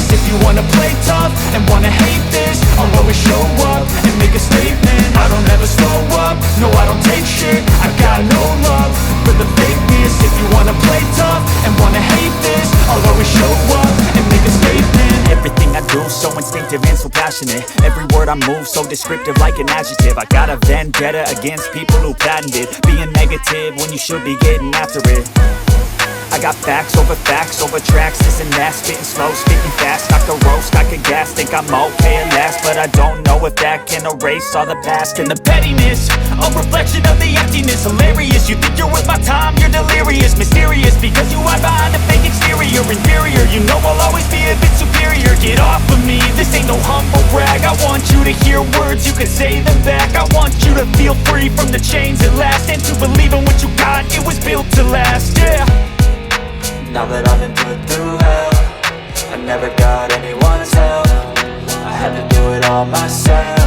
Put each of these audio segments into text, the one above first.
fakeness. If you wanna play tough and wanna hate this, I'll always show up and make a statement. I don't ever slow up, no I don't take shit. I got no love for the fakeness. If you wanna play tough and wanna hate this, I'll always show up and make a statement. Everything I do so instinctive and so passionate. Every word I move so descriptive like an adjective. I got a vendetta against people who patented being negative when you should be getting after it. I got facts over tracks, this and that, spitting slow, speaking fast. I could roast, I could gas, think I'm okay at last, but I don't know if that can erase all the past. And the pettiness, a reflection of the emptiness. Hilarious, you think you're worth my time, you're delirious. Mysterious, because you hide behind a fake exterior. Inferior, you know I'll always be a bit superior. Get off of me, this ain't no humble brag. I want you to hear words, you can say them back. I want you to feel free from the chains at last, and to believe in what you got, it was built to last, yeah. Now that I've been put through hell, I never got anyone's help. I had to do it all myself.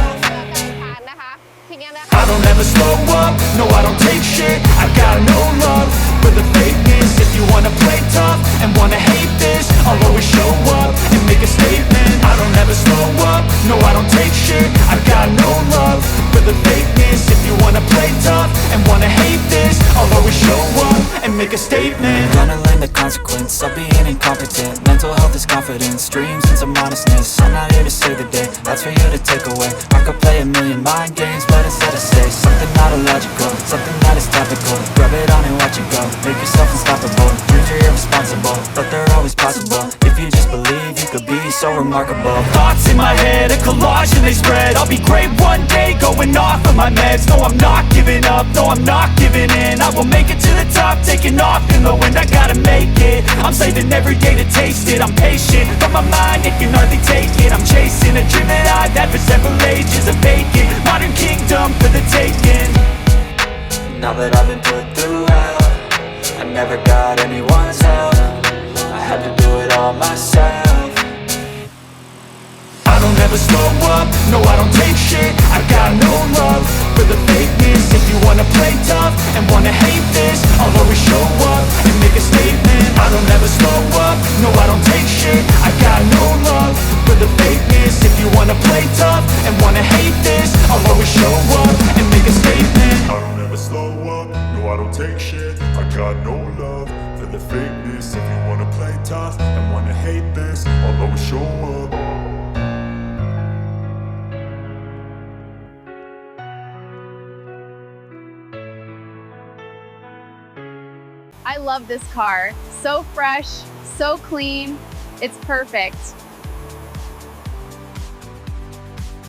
I don't ever slow up, no I don't take shit. I got no love for the fakeness. If you wanna play tough and wanna hate this, I'll always show up and make a statement. I don't ever slow up, no I don't take shit. I got no love for the fakeness. If you wanna play tough and wanna hate this, I'll always show up and make a statement. Gonna learn the consequence of being incompetent. Mental health is confidence, dreams and some honestness. I'm not here to save the day, that's for you to take away. I could play a million mind games, but instead I say something not illogical, something that is topical. Rub it on and watch it go, make yourself unstoppable. Dreams are irresponsible, but they're always possible. If you just believe, you could be so remarkable. Thoughts in my head, a collage and they spread. I'll be great one day, going off of my meds. No, I'm not giving up, no, I'm not giving in. I will make it to the top, taking off in the wind. I gotta make it, I'm saving every day to taste it. I'm patient, but my mind, it can hardly take it. I'm chasing a dream that I've had for several ages. A vacant, modern kingdom for the taking. Now that I've been put through hell, I never got anyone's help. I had to do it all myself. I don't ever slow up, no I don't take shit. I got no love for the fakeness. If you wanna play tough and wanna hate this, I'll always show up and make a statement. I don't ever slow up, no I don't take shit. I got no love for the fakeness. If you wanna play tough and wanna hate this, I'll always show up and make a statement. I don't ever slow up, no I don't take shit. I got no love for the fakeness. If you wanna play tough and wanna hate this, I'll always show up. I love this car. So fresh, so clean. It's perfect.